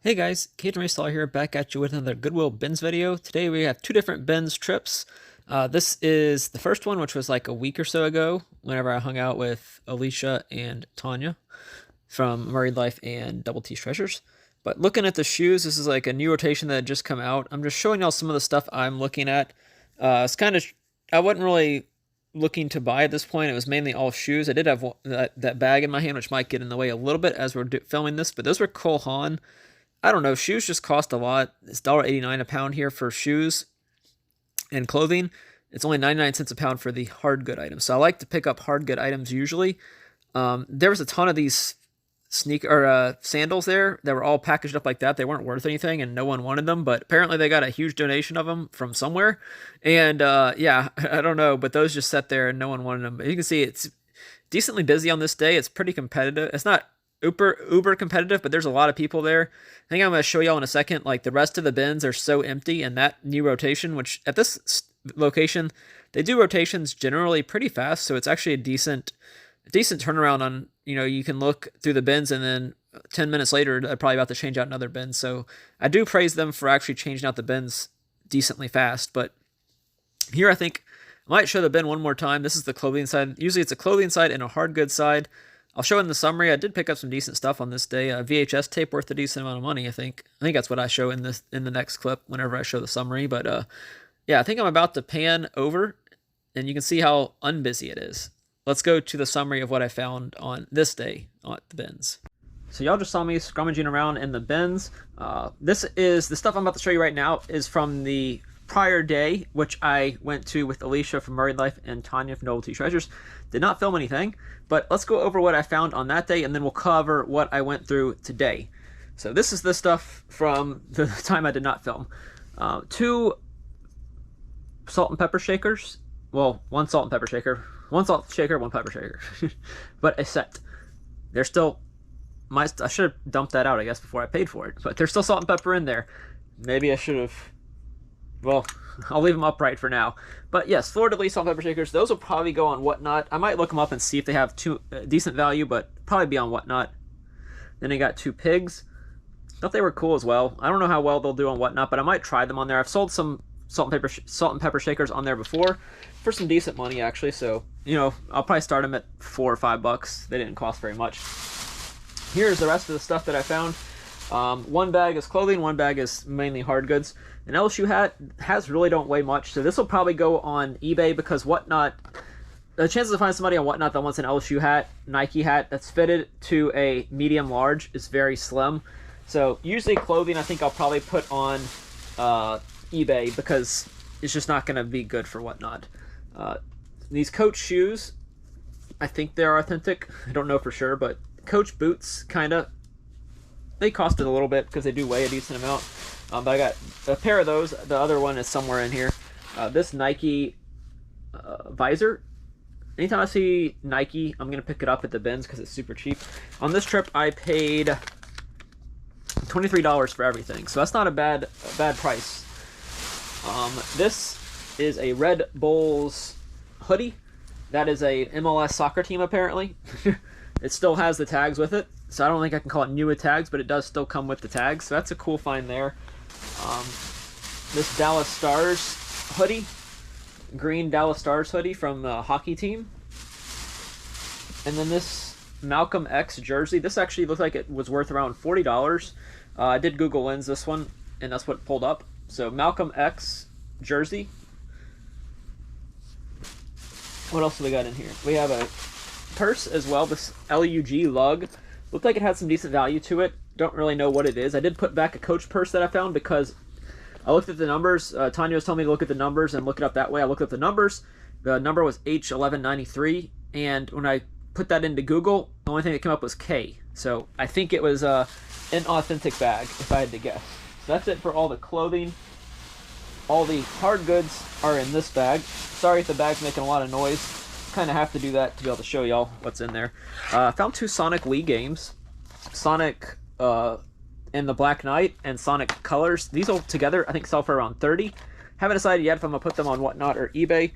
Hey guys, Cajun Racesaw here, back at you with another Goodwill bins video. Today we have two different bins trips. This is the first one, which was like a week or so ago, whenever I hung out with Alicia and Tanya from Married Life and Double T's Treasures. But looking at the shoes, this is like a new rotation that had just come out. I'm just showing y'all some of the stuff I'm looking at. It's kind of, I wasn't really looking to buy at this point. It was mainly all shoes. I did have that bag in my hand, which might get in the way a little bit as we're filming this, but those were Cole Haan. I don't know, shoes just cost a lot. It's $1.89 a pound here for shoes and clothing. It's only 99 cents a pound for the hard good items. So I like to pick up hard good items usually. There was a ton of these sandals there that were all packaged up like that. They weren't worth anything and no one wanted them, but apparently they got a huge donation of them from somewhere. And yeah, I don't know, but those just sat there and no one wanted them. But you can see it's decently busy on this day. It's pretty competitive. It's not uber competitive, but there's a lot of people there. I think I'm going to show y'all in a second, like the rest of the bins are so empty, and that new rotation, which at this location, they do rotations generally pretty fast, so it's actually a decent turnaround on, you can look through the bins and then 10 minutes later, they're probably about to change out another bin. So I do praise them for actually changing out the bins decently fast. But here I think I might show the bin one more time. This is the clothing side. Usually it's a clothing side and a hard goods side. I'll show in the summary. I did pick up some decent stuff on this day. VHS tape worth a decent amount of money, I think. I think that's what I show in the next clip whenever I show the summary. But yeah, I think I'm about to pan over, and you can see how unbusy it is. Let's go to the summary of what I found on this day at the bins. So y'all just saw me scrummaging around in the bins. This is the stuff I'm about to show you right now is from the prior day, which I went to with Alicia from Married Life and Tanya from Double T Treasures. Did not film anything, but let's go over what I found on that day, and then we'll cover what I went through today. So this is the stuff from the time I did not film. 2 salt and pepper shakers. Well, 1 salt and pepper shaker. 1 salt shaker, 1 pepper shaker. But a set. They're still... I should have dumped that out, I guess, before I paid for it. But there's still salt and pepper in there. Maybe I should have... Well, I'll leave them upright for now. But yes, fleur-de-lis salt and pepper shakers. Those will probably go on Whatnot. I might look them up and see if they have decent value, but probably be on Whatnot. Then I got 2 pigs. Thought they were cool as well. I don't know how well they'll do on Whatnot, but I might try them on there. I've sold some salt and pepper shakers on there before for some decent money, actually. So, I'll probably start them at $4 or $5. They didn't cost very much. Here's the rest of the stuff that I found. 1 bag is clothing, 1 bag is mainly hard goods. An LSU hats really don't weigh much, so this will probably go on eBay because Whatnot, the chances of finding somebody on Whatnot that wants an LSU hat, Nike hat that's fitted to a medium large is very slim. So usually clothing I think I'll probably put on eBay because it's just not going to be good for Whatnot. These Coach shoes, I think they're authentic. I don't know for sure, but Coach boots kind of, they costed a little bit because they do weigh a decent amount. But I got a pair of those. The other one is somewhere in here. This Nike visor. Anytime I see Nike, I'm going to pick it up at the bins because it's super cheap. On this trip, I paid $23 for everything. So that's not a bad price. This is a Red Bulls hoodie. That is a MLS soccer team, apparently. It still has the tags with it. So I don't think I can call it new with tags, but it does still come with the tags. So that's a cool find there. This Dallas Stars hoodie, green Dallas Stars hoodie from the hockey team. And then this Malcolm X jersey. This actually looked like it was worth around $40. I did Google Lens this one, and that's what pulled up. So Malcolm X jersey. What else do we got in here? We have a purse as well, this LUG lug. Looked like it had some decent value to it. Don't really know what it is. I did put back a Coach purse that I found because I looked at the numbers. Tanya was telling me to look at the numbers and look it up that way. I looked up the numbers. The number was H1193, and when I put that into Google, the only thing that came up was K. So I think it was an authentic bag, if I had to guess. So that's it for all the clothing. All the hard goods are in this bag. Sorry if the bag's making a lot of noise. Kind of have to do that to be able to show y'all what's in there. I found 2 Sonic Wii games. Sonic in the Black Knight and Sonic Colors. These all together I think sell for around $30. Haven't decided yet if I'm going to put them on Whatnot or eBay.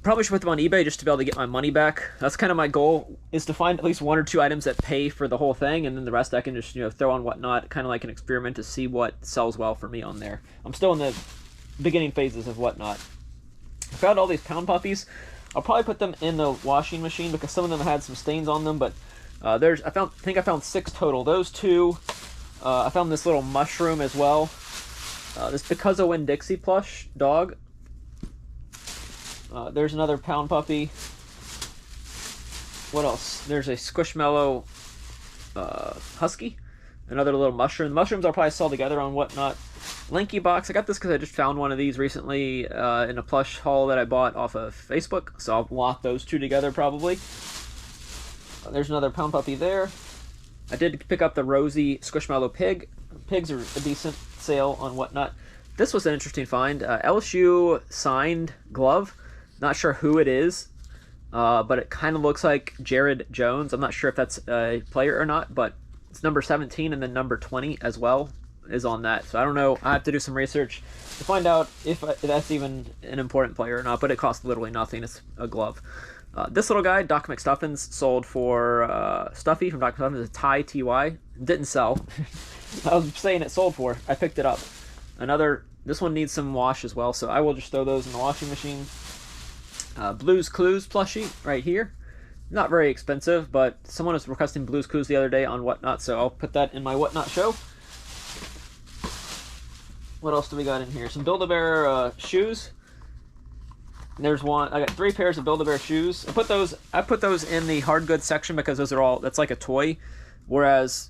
Probably should put them on eBay just to be able to get my money back. That's kind of my goal, is to find at least 1 or 2 items that pay for the whole thing, and then the rest I can just, throw on Whatnot, kind of like an experiment to see what sells well for me on there. I'm still in the beginning phases of Whatnot. I found all these pound puppies. I'll probably put them in the washing machine because some of them had some stains on them, but I think I found 6 total. Those 2. I found this little mushroom as well. This Because of Winn-Dixie plush dog. There's another pound puppy. What else? There's a squishmallow husky. Another little mushroom. The mushrooms I'll probably sell together on Whatnot. Linky box. I got this because I just found one of these recently in a plush haul that I bought off of Facebook. So I'll lock those 2 together probably. There's another pound puppy there. I did pick up the rosy squishmallow pig. Pigs are a decent sale on Whatnot. This was an interesting find. LSU signed glove. Not sure who it is, but it kind of looks like Jared Jones. I'm not sure if that's a player or not, but it's number 17 and then number 20 as well is on that. So I don't know. I have to do some research to find out if that's even an important player or not, but it costs literally nothing. It's a glove. This little guy, Doc McStuffins, sold for Stuffy from Doc McStuffins, a Thai TY. Didn't sell. I was saying it sold for. I picked it up. This one needs some wash as well, so I will just throw those in the washing machine. Blue's Clues plushie right here. Not very expensive, but someone was requesting Blue's Clues the other day on Whatnot, so I'll put that in my Whatnot show. What else do we got in here? Some Build-A-Bear shoes. There's one. I got 3 pairs of Build-A-Bear shoes. I put those in the hard goods section because that's like a toy, whereas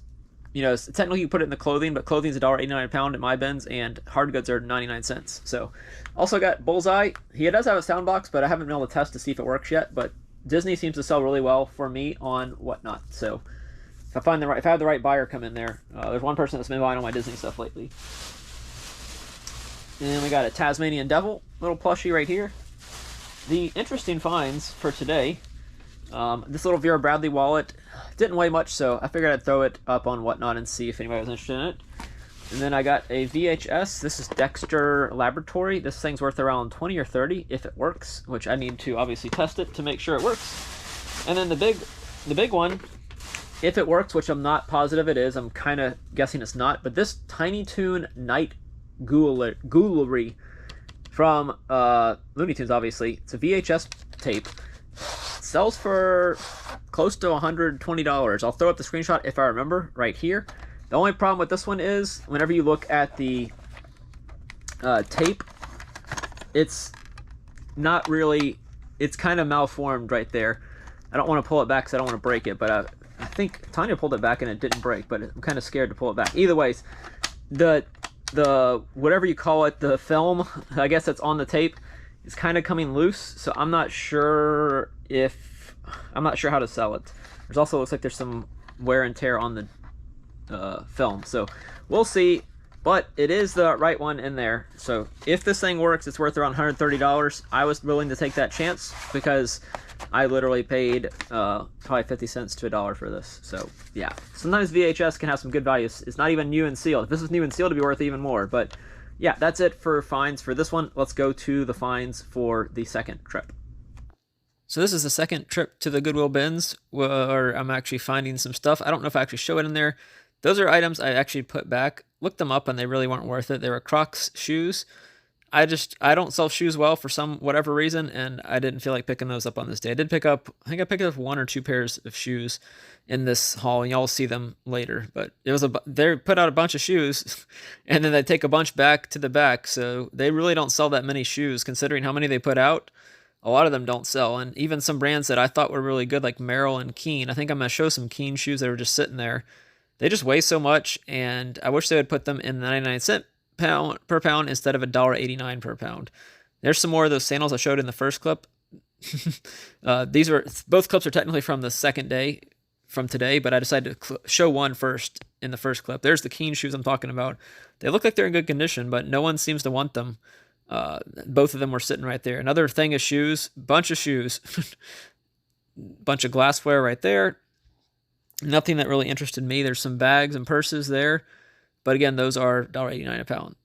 technically you put it in the clothing, but clothing's $1.89 a pound at my bins, and hard goods are 99 cents. So, also got Bullseye. He does have a sound box, but I haven't been able to test to see if it works yet. But Disney seems to sell really well for me on Whatnot. So, if I have the right buyer come in there, there's one person that's been buying all my Disney stuff lately. And then we got a Tasmanian Devil little plushie right here. The interesting finds for today. This little Vera Bradley wallet didn't weigh much, so I figured I'd throw it up on Whatnot and see if anybody was interested in it. And then I got a VHS. This is Dexter Laboratory. This thing's worth around 20 or 30 if it works, which I need to obviously test it to make sure it works. And then the big one, if it works, which I'm not positive it is, I'm kind of guessing it's not, but this Tiny Toon Night Ghoulery from Looney Tunes, obviously. It's a VHS tape. Sells for close to $120. I'll throw up the screenshot if I remember right here. The only problem with this one is whenever you look at the tape, it's not really, it's kind of malformed right there. I don't want to pull it back because I don't want to break it, but I think Tanya pulled it back and it didn't break, but I'm kind of scared to pull it back. Either ways, the whatever you call it, the film, I guess that's on the tape, is kind of coming loose, so I'm not sure how to sell it. There's also looks like there's some wear and tear on the film, so we'll see. But it is the right one in there. So if this thing works, it's worth around $130. I was willing to take that chance because I literally paid probably 50 cents to $1 for this. So yeah, sometimes VHS can have some good value. It's not even new and sealed. If this was new and sealed, it'd be worth even more. But yeah, that's it for finds for this one. Let's go to the finds for the second trip. So this is the second trip to the Goodwill bins where I'm actually finding some stuff. I don't know if I actually show it in there. Those are items I actually put back, looked them up, and they really weren't worth it. They were Crocs shoes. I don't sell shoes well for whatever reason, and I didn't feel like picking those up on this day. I think I picked up 1 or 2 pairs of shoes in this haul, and y'all will see them later. But they put out a bunch of shoes, and then they take a bunch back to the back, so they really don't sell that many shoes, considering how many they put out. A lot of them don't sell, and even some brands that I thought were really good, like Merrell and Keen. I think I'm going to show some Keen shoes that were just sitting there. They just weigh so much, and I wish they would put them in 99 cents per pound instead of $1.89 per pound. There's some more of those sandals I showed in the first clip. Both clips are technically from the second day from today, but I decided to show one first in the first clip. There's the Keen shoes I'm talking about. They look like they're in good condition, but no one seems to want them. Both of them were sitting right there. Another thing is shoes, bunch of shoes, bunch of glassware right there. Nothing that really interested me. There's some bags and purses there, but again, those are $1.89 a pound.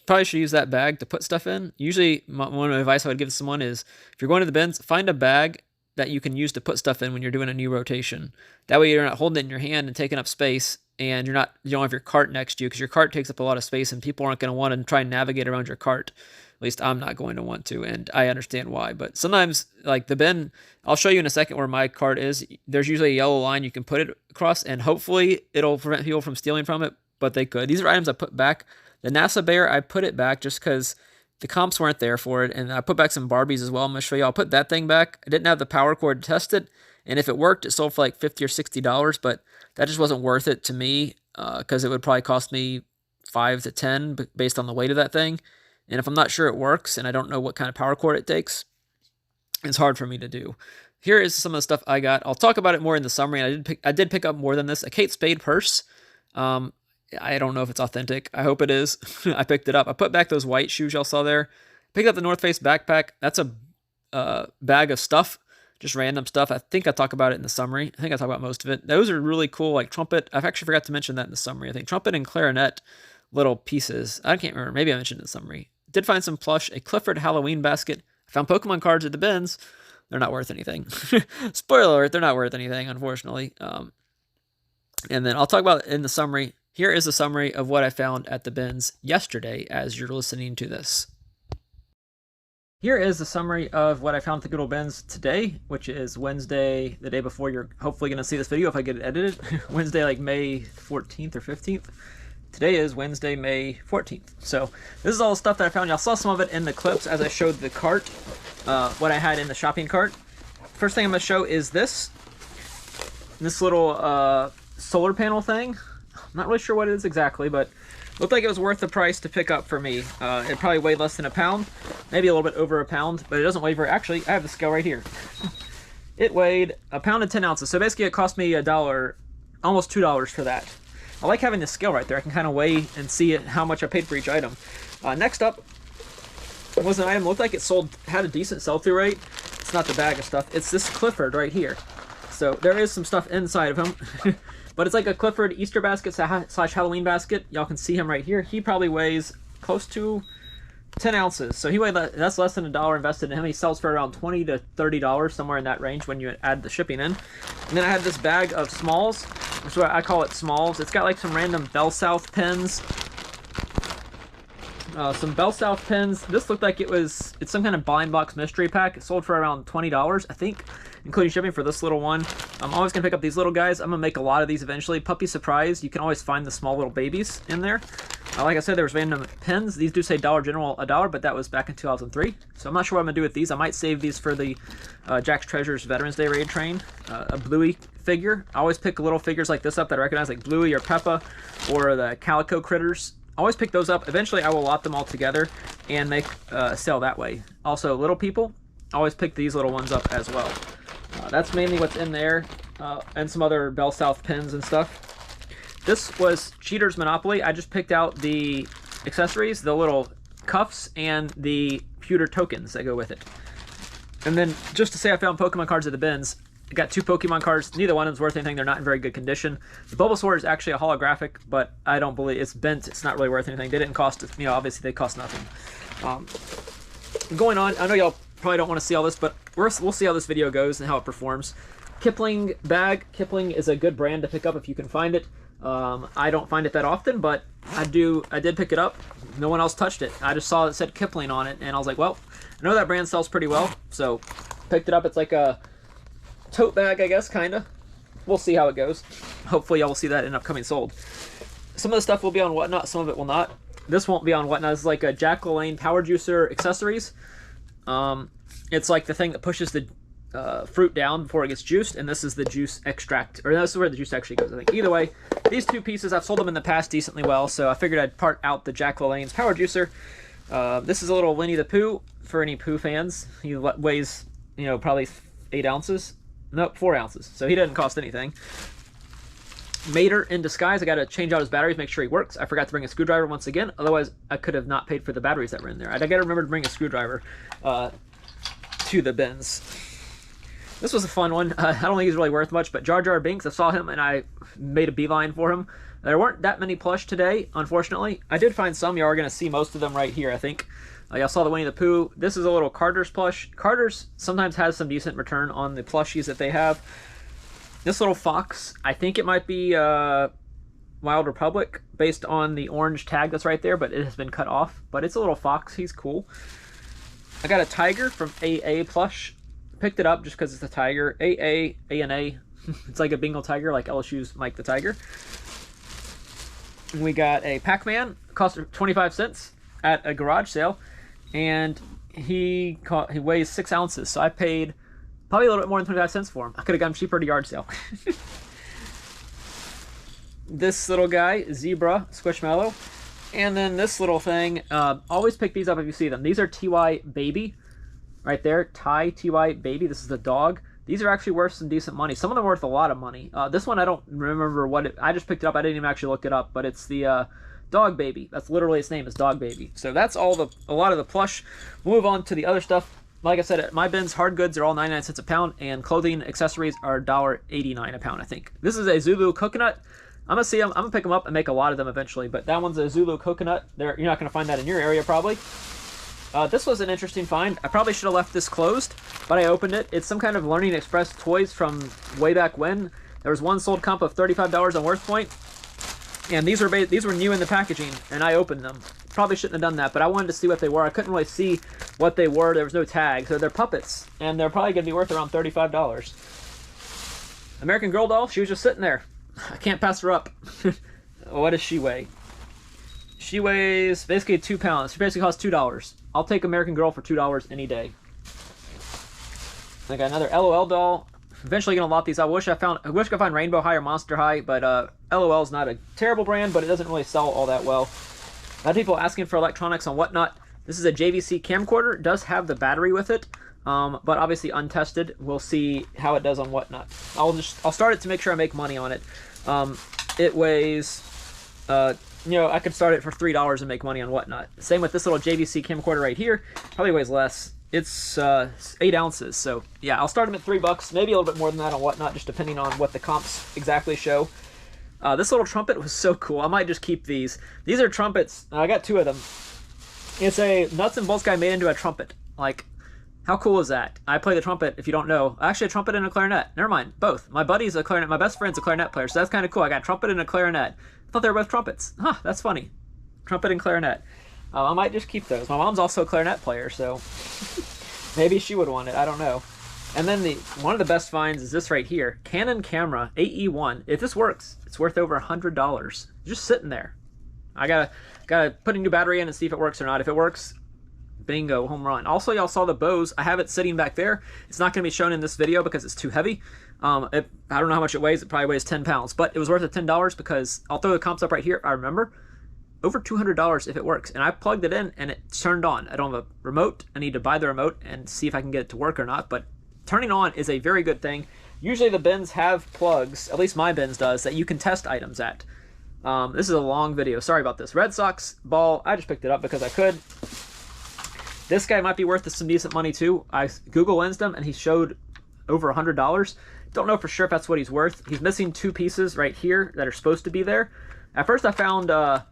probably should use that bag to put stuff in. Usually, one advice I would give someone is, if you're going to the bins, find a bag that you can use to put stuff in when you're doing a new rotation. That way you're not holding it in your hand and taking up space, and you don't have your cart next to you, because your cart takes up a lot of space and people aren't going to want to try and navigate around your cart. At least I'm not going to want to, and I understand why. But sometimes, like the bin, I'll show you in a second where my cart is. There's usually a yellow line you can put it across, and hopefully it'll prevent people from stealing from it, but they could. These are items I put back. The NASA bear, I put it back just because the comps weren't there for it, and I put back some Barbies as well. I'm going to show you. I'll put that thing back. I didn't have the power cord to test it, and if it worked, it sold for like $50 or $60, but that just wasn't worth it to me, because it would probably cost me $5 to $10 based on the weight of that thing. And if I'm not sure it works and I don't know what kind of power cord it takes, it's hard for me to do. Here is some of the stuff I got. I'll talk about it more in the summary. I did pick up more than this. A Kate Spade purse. I don't know if it's authentic. I hope it is. I picked it up. I put back those white shoes y'all saw there. Picked up the North Face backpack. That's a bag of stuff, just random stuff. I think I talk about it in the summary. I think I talk about most of it. Those are really cool, like trumpet. I've actually forgot to mention that in the summary. I think trumpet and clarinet little pieces. I can't remember. Maybe I mentioned it in the summary. Did find some plush, a Clifford Halloween basket. I found Pokemon cards at the bins. They're not worth anything. Spoiler alert, they're not worth anything, unfortunately. And then I'll talk about it in the summary. Here is a summary of what I found at the bins yesterday as you're listening to this. Here is the summary of what I found at the Goodwill bins today, which is Wednesday, the day before you're hopefully going to see this video if I get it edited. Wednesday, like May 14th or 15th. Today is Wednesday, May 14th. So this is all the stuff that I found. Y'all saw some of it in the clips as I showed the cart, what I had in the shopping cart. First thing I'm going to show is this little solar panel thing. I'm not really sure what it is exactly, but looked like it was worth the price to pick up for me. It probably weighed less than a pound, maybe a little bit over a pound, but it doesn't weigh very... Actually, I have the scale right here. It weighed a pound and 10 ounces. So basically it cost me $1, almost $2 for that. I like having the scale right there. I can kind of weigh and see how much I paid for each item. Next up was an item looked like it had a decent sell-through rate. It's not the bag of stuff. It's this Clifford right here. So there is some stuff inside of him. But it's like a Clifford Easter basket slash Halloween basket. Y'all can see him right here. He probably weighs close to 10 ounces. So that's less than $1 invested in him. He sells for around $20 to $30, somewhere in that range when you add the shipping in. And then I had this bag of smalls, which is what I call it, smalls. It's got like some random Bell South pins. Some Bell South pins. This looked like it's some kind of blind box mystery pack. It sold for around $20, I think, including shipping for this little one. I'm always going to pick up these little guys. I'm going to make a lot of these eventually. Puppy Surprise. You can always find the small little babies in there. Like I said, there was random pins. These do say Dollar General $1, but that was back in 2003. So I'm not sure what I'm going to do with these. I might save these for the Jack's Treasures Veterans Day Raid Train. A Bluey figure. I always pick little figures like this up that I recognize, like Bluey or Peppa or the Calico Critters. I always pick those up. Eventually, I will lot them all together and make sell that way. Also, Little People. I always pick these little ones up as well. That's mainly what's in there, and some other Bell South pins and stuff. This was Cheater's Monopoly. I just picked out the accessories, the little cuffs, and the pewter tokens that go with it. And then, just to say I found Pokemon cards at the bins, I got 2 Pokemon cards. Neither one of them's worth anything. They're not in very good condition. The Bulbasaur is actually a holographic, but I don't believe it's bent. It's not really worth anything. They didn't cost, obviously they cost nothing. Going on, I know y'all probably don't want to see all this, but we'll see how this video goes and how it performs. Kipling bag. Kipling is a good brand to pick up if you can find it. I don't find it that often, but I did pick it up. No one else touched it. I just saw it said Kipling on it, and I was like, well, I know that brand sells pretty well, so picked it up. It's like a tote bag, I guess, kind of. We'll see how it goes. Hopefully y'all will see that in upcoming sold. Some of the stuff will be on Whatnot, some of it will not. This won't be on Whatnot. It's like a Jack LaLanne Power Juicer accessories. It's like the thing that pushes the fruit down before it gets juiced, and this is the juice extract, or this is where the juice actually goes, I think. Either way, these 2 pieces, I've sold them in the past decently well, so I figured I'd part out the Jack LaLanne's Power Juicer. This is a little Winnie the Pooh for any Pooh fans. He weighs, probably 8 ounces. Nope, 4 ounces. So he doesn't cost anything. Mater in disguise. I got to change out his batteries, make sure he works. I forgot to bring a screwdriver once again. Otherwise, I could have not paid for the batteries that were in there. I got to remember to bring a screwdriver to the bins. This was a fun one. I don't think he's really worth much, but Jar Jar Binks, I saw him and I made a beeline for him. There weren't that many plush today, unfortunately. I did find some. You are going to see most of them right here, I think. Y'all saw the Winnie the Pooh. This is a little Carter's plush. Carter's sometimes has some decent return on the plushies that they have. This little fox, I think it might be Wild Republic based on the orange tag that's right there, but it has been cut off. But it's a little fox. He's cool. I got a tiger from AA plush. Picked it up just because it's a tiger. A&A. It's like a Bengal tiger, like LSU's Mike the Tiger. And we got a Pac-Man. Cost 25 cents at a garage sale. And he weighs 6 ounces, so I paid probably a little bit more than 25 cents for him. I could have got him cheaper at a yard sale. This little guy, Zebra Squishmallow. And then this little thing, always pick these up if you see them. These are TY Baby, right there. TY Baby. This is the dog. These are actually worth some decent money. Some of them are worth a lot of money. This one, I don't remember what I just picked it up. I didn't even actually look it up, but it's the Dog Baby. That's literally its name, is Dog Baby. So that's a lot of the plush. We'll move on to the other stuff. Like I said, at my bins, hard goods are all 99 cents a pound, and clothing accessories are $1.89 a pound, I think. This is a Zulu coconut. I'm gonna pick them up and make a lot of them eventually, but that one's a Zulu coconut. You're not gonna find that in your area probably. This was an interesting find. I probably should have left this closed, but I opened it. It's some kind of Learning Express toys from way back when. There was one sold comp of $35 on WorthPoint. And these were new in the packaging, and I opened them. Probably shouldn't have done that, but I wanted to see what they were. I couldn't really see what they were. There was no tag, so they're puppets, and they're probably going to be worth around $35. American Girl doll, she was just sitting there. I can't pass her up. What does she weigh? She weighs basically 2 pounds. She basically costs $2. I'll take American Girl for $2 any day. I got another LOL doll. Eventually gonna lot these. I wish I could find Rainbow High or Monster High, but LOL is not a terrible brand, but it doesn't really sell all that well. A lot of people asking for electronics and whatnot. This is a JVC camcorder. It does have the battery with it, but obviously untested. We'll see how it does on whatnot. I'll start it to make sure I make money on it. It weighs, I could start it for $3 and make money on whatnot. Same with this little JVC camcorder right here. Probably weighs less. It's 8 ounces, so yeah, I'll start them at $3, maybe a little bit more than that on whatnot, just depending on what the comps exactly show. This little trumpet was so cool. I might just keep these. These are trumpets. I got 2 of them. It's a nuts and bolts guy made into a trumpet. Like, how cool is that? I play the trumpet, if you don't know. Actually, a trumpet and a clarinet. Never mind, both. My buddy's a clarinet. My best friend's a clarinet player, so that's kind of cool. I got a trumpet and a clarinet. I thought they were both trumpets. Huh, that's funny. Trumpet and clarinet. I might just keep those. My mom's also a clarinet player, so maybe she would want it. I don't know. And then one of the best finds is this right here. Canon camera AE1. If this works, it's worth over $100. Just sitting there. I gotta put a new battery in and see if it works or not. If it works, bingo, home run. Also, y'all saw the bows. I have it sitting back there. It's not going to be shown in this video because it's too heavy. I don't know how much it weighs. It probably weighs 10 pounds, but it was worth it $10 because I'll throw the comps up right here. I remember over $200 if it works, and I plugged it in and it turned on. I don't have a remote. I need to buy the remote and see if I can get it to work or not, but turning on is a very good thing. Usually the bins have plugs, at least my bins does, that you can test items at. This is a long video. Sorry about this. Red Sox ball. I just picked it up because I could. This guy might be worth some decent money too. I Google lensed him and he showed over $100. Don't know for sure if that's what he's worth. He's missing 2 pieces right here that are supposed to be there. At first I found the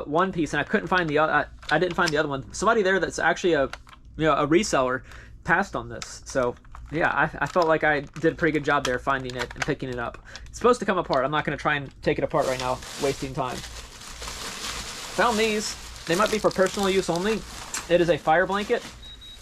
one piece and I couldn't find the other. I didn't find the other one. Somebody there that's actually a reseller passed on this. So yeah, I felt like I did a pretty good job there finding it and picking it up. It's supposed to come apart. I'm not going to try and take it apart right now, wasting time. Found these. They might be for personal use only. It is a fire blanket.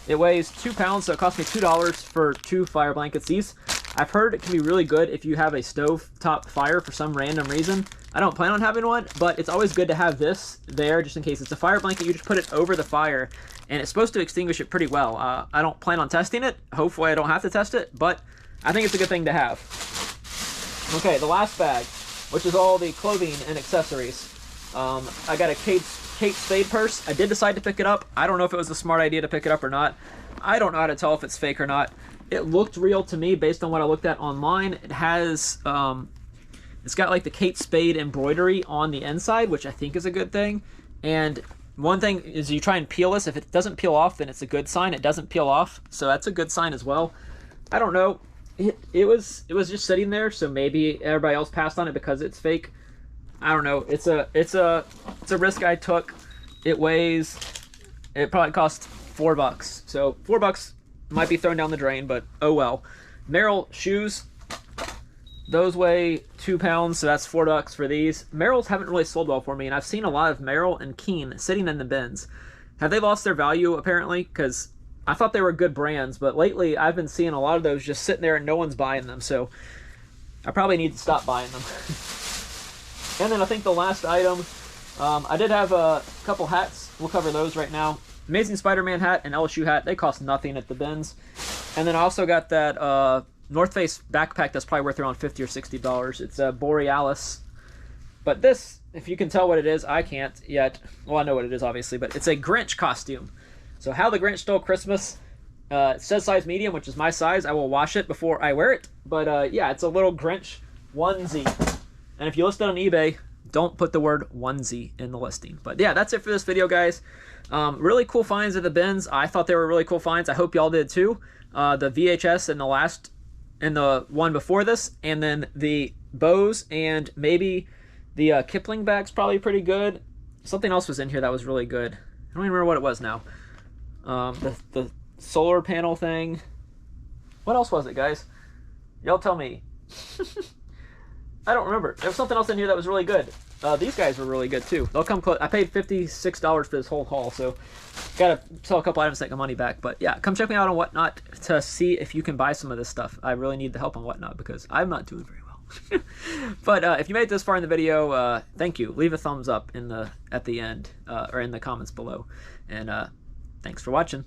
It weighs 2 pounds, so it cost me $2 for 2 fire blankets. These, I've heard it can be really good if you have a stovetop fire for some random reason. I don't plan on having one, but it's always good to have this there just in case. It's a fire blanket. You just put it over the fire, and it's supposed to extinguish it pretty well. I don't plan on testing it. Hopefully I don't have to test it, but I think it's a good thing to have. Okay, the last bag, which is all the clothing and accessories. I got a Kate Spade purse. I did decide to pick it up. I don't know if it was a smart idea to pick it up or not. I don't know how to tell if it's fake or not. It looked real to me based on what I looked at online. It has, it's got like the Kate Spade embroidery on the inside, which I think is a good thing. And one thing is you try and peel this. If it doesn't peel off, then it's a good sign. It doesn't peel off, so that's a good sign as well. I don't know. it was just sitting there, so maybe everybody else passed on it because it's fake. I don't know. It's a risk I took. It probably cost $4. So $4 might be thrown down the drain, but oh well. Merrell shoes, those weigh 2 pounds, so that's $4 for these. Merrells haven't really sold well for me, and I've seen a lot of Merrell and Keen sitting in the bins. Have they lost their value apparently? Because I thought they were good brands, but lately I've been seeing a lot of those just sitting there and no one's buying them, so I probably need to stop buying them. And then I think the last item, I did have a couple hats. We'll cover those right now. Amazing Spider-Man hat and LSU hat. They cost nothing at the bins. And then I also got that North Face backpack that's probably worth around $50 or $60. It's a Borealis. But this, if you can tell what it is, I can't yet. Well, I know what it is, obviously, but it's a Grinch costume. So How the Grinch Stole Christmas. It says size medium, which is my size. I will wash it before I wear it. But yeah, it's a little Grinch onesie. And if you list it on eBay, don't put the word onesie in the listing. But yeah, that's it for this video, guys. Really cool finds at the bins. I thought they were really cool finds. I hope y'all did too. The VHS and the one before this, and then the bows, and maybe the Kipling bag's probably pretty good. Something else was in here that was really good. I don't even remember what it was now. The solar panel thing. What else was it, guys? Y'all tell me. I don't remember. There was something else in here that was really good. These guys were really good too. They'll come close. I paid $56 for this whole haul, so gotta sell a couple items to get my money back. But yeah, come check me out on Whatnot to see if you can buy some of this stuff. I really need the help on Whatnot because I'm not doing very well. But if you made it this far in the video, thank you. Leave a thumbs up at the end or in the comments below. And thanks for watching.